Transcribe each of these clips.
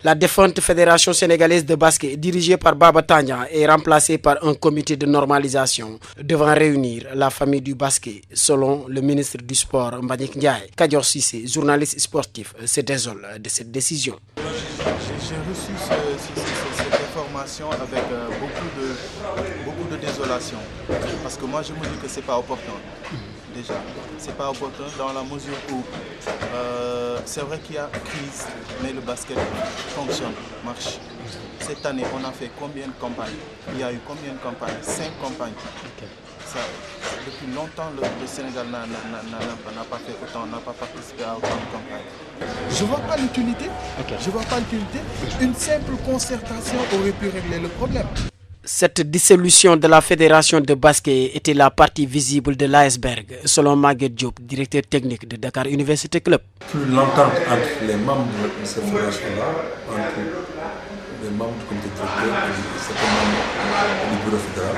La défunte Fédération sénégalaise de basket, dirigée par Baba Tanja, est remplacée par un comité de normalisation devant réunir la famille du basket, selon le ministre du Sport Mbagnick Ndiaye. Kadior Cissé, journaliste sportif, se désole de cette décision. J'ai reçu cette information avec beaucoup de désolation, parce que moi je me dis que c'est pas opportun. Déjà, c'est pas opportun dans la mesure où c'est vrai qu'il y a crise, mais le basket fonctionne, marche. Cette année, on a fait combien de campagnes? Il y a eu combien de campagnes? 5 campagnes. Ça, depuis longtemps, le Sénégal n'a pas fait autant, n'a pas participé à autant de campagnes. Je ne vois pas l'utilité. Je vois pas l'utilité. Une simple concertation aurait pu régler le problème. Cette dissolution de la fédération de basket était la partie visible de l'iceberg, selon Maguette Diop, directeur technique de Dakar Université Club. Plus l'entente entre les membres de cette fédération-là, entre les membres du comité directeur et certains membres du bureau fédéral.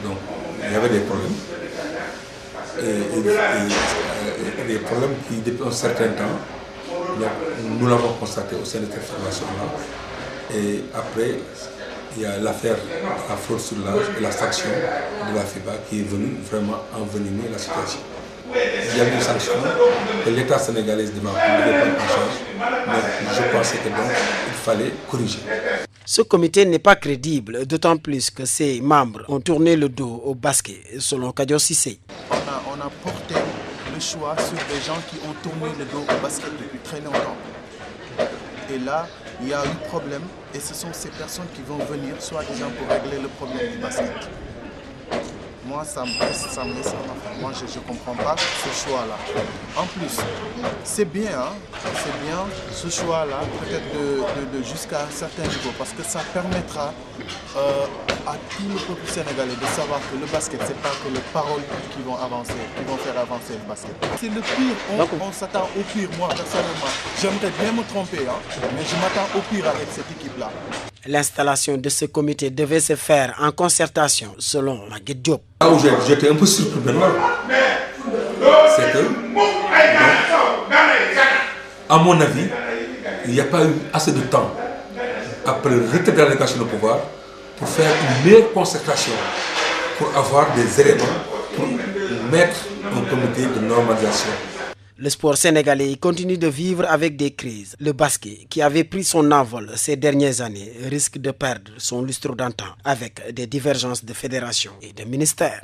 Donc, il y avait des problèmes. Et des problèmes qui, depuis un certain temps, nous l'avons constaté au sein de cette fédération-là. Et après, il y a l'affaire de la fraude sur l'âge et la sanction de la FIBA qui est venue vraiment envenimer la situation. Il y a eu une sanction que l'État sénégalais devait prendre en charge, mais je pensais que donc il fallait corriger. Ce comité n'est pas crédible, d'autant plus que ses membres ont tourné le dos au basket, selon Kadior Cissé. On a porté le choix sur des gens qui ont tourné le dos au basket depuis très longtemps. Et là, il y a eu problème et ce sont ces personnes qui vont venir, soi-disant, pour régler le problème du basket. Moi, ça me laisse en affaire. Moi, je ne comprends pas ce choix-là. En plus, c'est bien ce choix-là, peut-être de jusqu'à un certain niveau, parce que ça permettra à tout le peuple sénégalais de savoir que le basket, ce n'est pas que les paroles qui vont avancer, qui vont faire avancer le basket. C'est le pire, on s'attend au pire. Moi, personnellement, j'aimerais bien me tromper, mais je m'attends au pire avec cette équipe-là. L'installation de ce comité devait se faire en concertation, selon Maguette Diop. Là où j'étais un peu surpris maintenant, c'est que, à mon avis, il n'y a pas eu assez de temps après le retrait de la délégation de pouvoir pour faire une meilleure concertation, pour avoir des éléments, pour mettre un comité de normalisation. Le sport sénégalais continue de vivre avec des crises. Le basket, qui avait pris son envol ces dernières années, risque de perdre son lustre d'antan avec des divergences de fédération et de ministères.